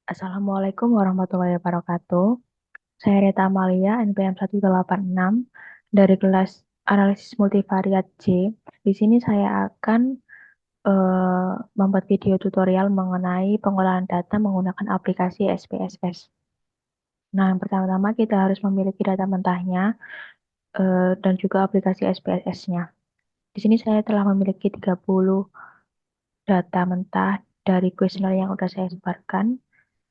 Assalamualaikum warahmatullahi wabarakatuh. Saya Rita Amalia, NPM 186 dari kelas Analisis Multivariat C. Di sini saya akan membuat video tutorial mengenai pengolahan data menggunakan aplikasi SPSS. Nah, yang pertama-tama kita harus memiliki data mentahnya dan juga aplikasi SPSS-nya. Di sini saya telah memiliki 30 data mentah dari kuesioner yang sudah saya sebarkan.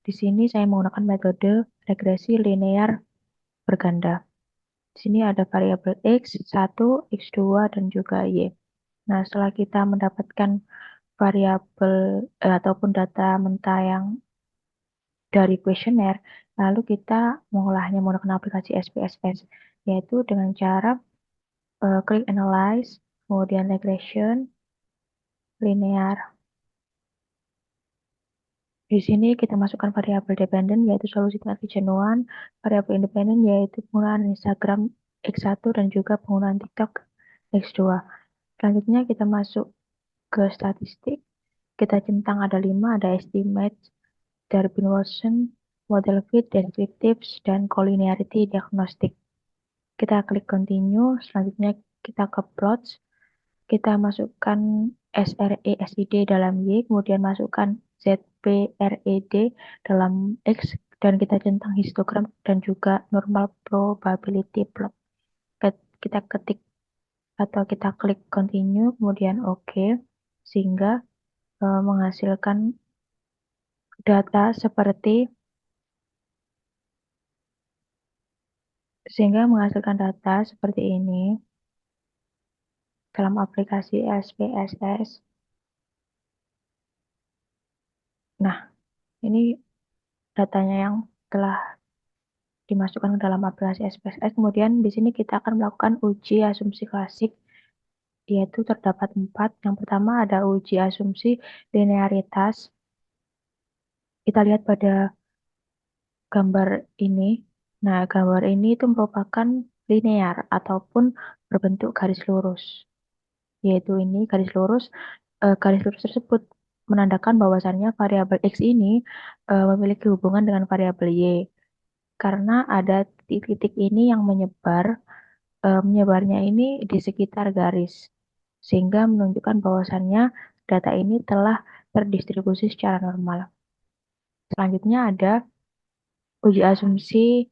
Di sini saya menggunakan metode regresi linear berganda. Di sini ada variabel X, 1, X2, dan juga Y. Nah, setelah kita mendapatkan variabel ataupun data mentah yang dari kuesioner, lalu kita mengolahnya menggunakan aplikasi SPSS, yaitu dengan cara klik analyze, kemudian regression, linear. Di sini kita masukkan variabel dependen, yaitu solusi tingkat kejenuhan, variabel independen, yaitu penggunaan Instagram X1 dan juga penggunaan TikTok X2. Selanjutnya kita masuk ke statistik, kita centang ada 5, ada estimate, Darwin Watson, model fit, descriptives, dan collinearity diagnostic. Kita klik continue, selanjutnya kita ke plots, kita masukkan SRE-SID dalam Y, kemudian masukkan ZPRED dalam X, dan kita centang histogram dan juga normal probability plot. Kita ketik atau kita klik continue, kemudian OK, sehingga menghasilkan data seperti ini dalam aplikasi SPSS. Nah, ini datanya yang telah dimasukkan ke dalam aplikasi SPSS. Kemudian di sini kita akan melakukan uji asumsi klasik, yaitu terdapat 4. Yang pertama ada uji asumsi linearitas. Kita lihat pada gambar ini. Nah, gambar ini itu merupakan linear ataupun berbentuk garis lurus. Yaitu ini garis lurus tersebut menandakan bahwasannya variabel X ini memiliki hubungan dengan variabel Y. Karena ada titik-titik ini yang menyebarnya ini di sekitar garis. Sehingga menunjukkan bahwasannya data ini telah terdistribusi secara normal. Selanjutnya ada uji asumsi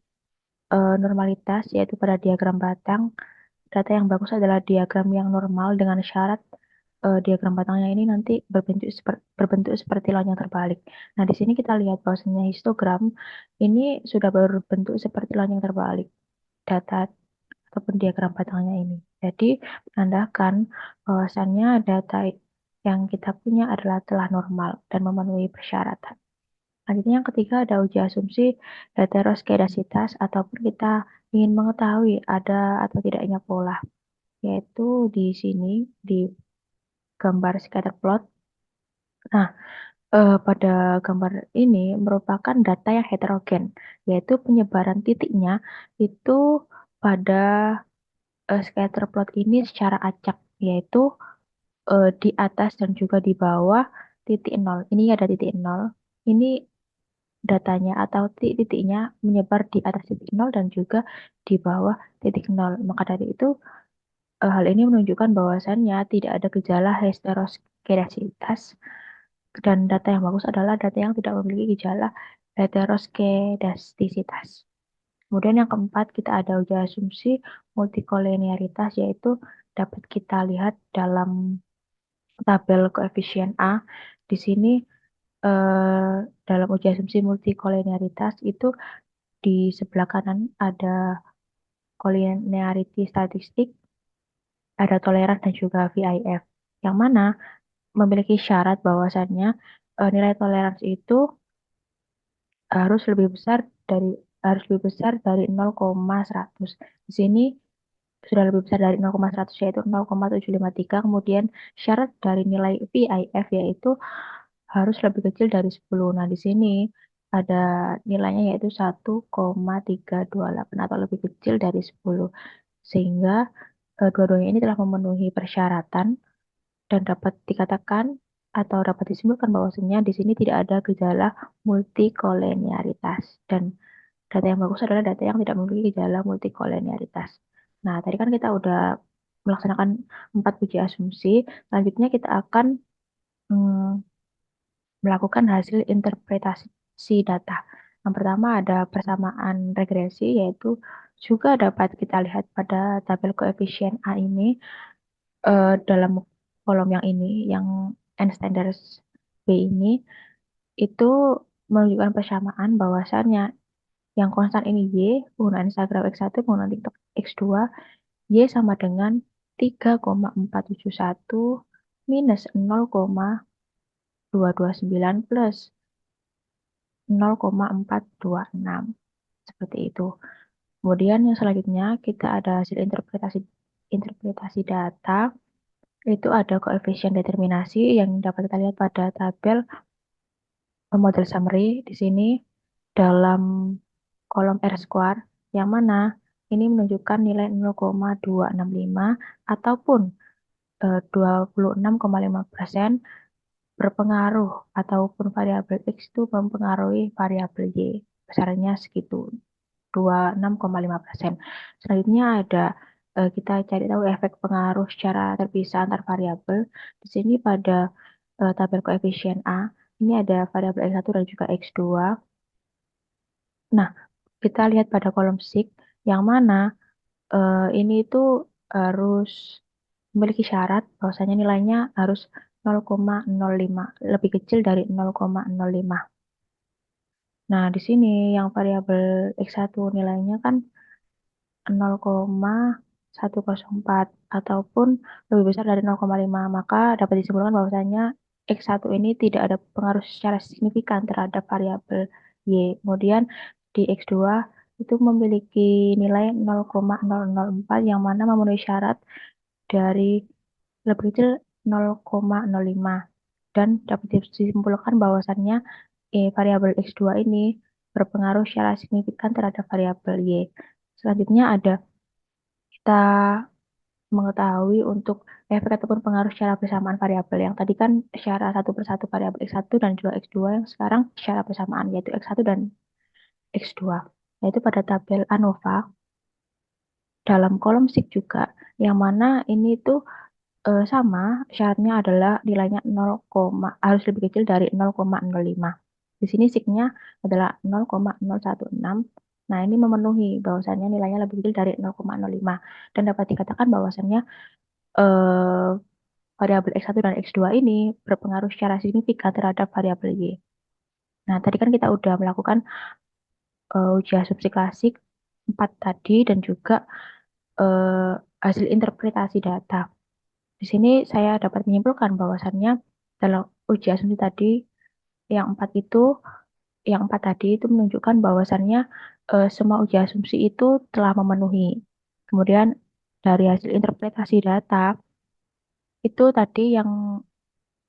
normalitas, yaitu pada diagram batang. Data yang bagus adalah diagram yang normal dengan syarat diagram batangnya ini nanti berbentuk seperti lonjong terbalik. Nah, di sini kita lihat bahwasanya histogram ini sudah berbentuk seperti lonjong terbalik. Data ataupun diagram batangnya ini. Jadi, menandakan bahwasannya data yang kita punya adalah telah normal dan memenuhi persyaratan. Selanjutnya yang ketiga ada uji asumsi heteroskedasitas ataupun kita ingin mengetahui ada atau tidaknya pola, yaitu di sini di gambar scatter plot. Nah, pada gambar ini merupakan data yang heterogen, yaitu penyebaran titiknya itu pada scatter plot ini secara acak, yaitu di atas dan juga di bawah titik nol. Ini ada titik nol. Ini datanya atau titiknya menyebar di atas titik nol dan juga di bawah titik nol. Maka dari itu, hal ini menunjukkan bahwasannya tidak ada gejala heteroskedasitas dan data yang bagus adalah data yang tidak memiliki gejala heteroskedastisitas. Kemudian yang keempat, kita ada uji asumsi multikolinearitas, yaitu dapat kita lihat dalam tabel koefisien A. Di sini dalam uji asumsi multikolinearitas itu di sebelah kanan ada collinearity statistik, ada toleran dan juga VIF. Yang mana memiliki syarat bahwasannya nilai toleransi itu harus lebih besar dari 0,100. Di sini sudah lebih besar dari 0,100 yaitu 0,753. Kemudian syarat dari nilai VIF yaitu harus lebih kecil dari 10. Nah, di sini ada nilainya yaitu 1,328 atau lebih kecil dari 10. Sehingga dua-duanya ini telah memenuhi persyaratan dan dapat dikatakan atau dapat disimpulkan bahwasanya di sini tidak ada gejala multikolenialitas dan data yang bagus adalah data yang tidak memiliki gejala multikolenialitas. Nah, tadi kan kita udah melaksanakan 4 uji asumsi. Selanjutnya kita akan melakukan hasil interpretasi data. Yang pertama ada persamaan regresi, yaitu juga dapat kita lihat pada tabel koefisien A ini dalam kolom yang ini, yang N standard B ini, itu menunjukkan persamaan bahwasannya yang konstan ini Y, penggunaan Instagram X1, penggunaan TikTok X2, Y sama dengan 3,471 minus 0,229 plus 0,426. Seperti itu. Kemudian yang selanjutnya kita ada hasil interpretasi interpretasi data. Itu ada koefisien determinasi yang dapat kita lihat pada tabel model summary di sini dalam kolom R square, yang mana ini menunjukkan nilai 0,265 ataupun 26,5% berpengaruh ataupun variabel X itu mempengaruhi variabel Y. Besarnya segitu, 26,5%. Selanjutnya ada kita cari tahu efek pengaruh secara terpisah antar variabel. Di sini pada tabel koefisien A, ini ada variabel X1 dan juga X2. Nah, kita lihat pada kolom SIG, yang mana ini itu harus memiliki syarat bahwasanya nilainya harus 0,05, lebih kecil dari 0,05. Nah, di sini yang variabel X1 nilainya kan 0,104 ataupun lebih besar dari 0,5, maka dapat disimpulkan bahwasanya X1 ini tidak ada pengaruh secara signifikan terhadap variabel Y. Kemudian di X2 itu memiliki nilai 0,004 yang mana memenuhi syarat dari lebih kecil 0,05 dan dapat disimpulkan bahwasannya variabel X2 ini berpengaruh secara signifikan terhadap variabel Y. Selanjutnya ada kita mengetahui untuk efek ataupun pengaruh secara bersamaan variabel. Yang tadi kan secara satu persatu variabel X1 dan juga X2, yang sekarang secara bersamaan yaitu X1 dan X2. Yaitu pada tabel ANOVA dalam kolom SIG juga, yang mana ini tuh sama syaratnya adalah nilainya 0, harus lebih kecil dari 0,05. Di sini signya adalah 0,016. Nah, ini memenuhi bahwasannya nilainya lebih kecil dari 0,05 dan dapat dikatakan bahwasannya eh, variabel X1 dan X2 ini berpengaruh secara signifikan terhadap variabel Y. Nah, tadi kan kita udah melakukan uji asumsi klasik 4 tadi dan juga eh, hasil interpretasi data. Di sini saya dapat menyimpulkan bahwasannya dalam uji asumsi tadi yang empat itu, yang empat tadi itu menunjukkan bahwasannya semua uji asumsi itu telah memenuhi. Kemudian dari hasil interpretasi data itu tadi yang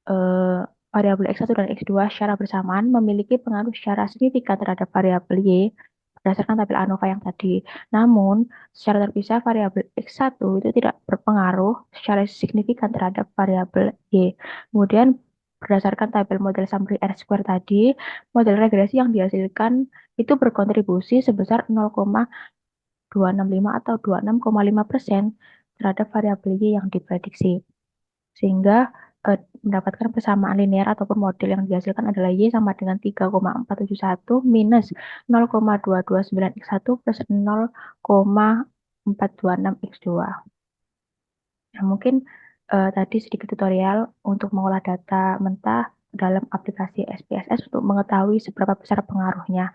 eh, variabel X1 dan X2 secara bersamaan memiliki pengaruh secara signifikan terhadap variabel Y berdasarkan tabel ANOVA yang tadi. Namun, secara terpisah variabel X1 itu tidak berpengaruh secara signifikan terhadap variabel Y. Kemudian, berdasarkan tabel model summary R square tadi, model regresi yang dihasilkan itu berkontribusi sebesar 0,265 atau 26,5% terhadap variabel Y yang diprediksi. Sehingga mendapatkan persamaan linear ataupun model yang dihasilkan adalah Y sama dengan 3,471 minus 0,229 X1 plus 0,426 X2. Nah, mungkin tadi sedikit tutorial untuk mengolah data mentah dalam aplikasi SPSS untuk mengetahui seberapa besar pengaruhnya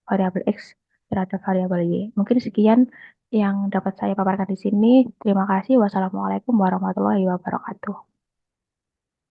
variabel X terhadap variabel Y. Mungkin sekian yang dapat saya paparkan di sini. Terima kasih. Wassalamualaikum warahmatullahi wabarakatuh.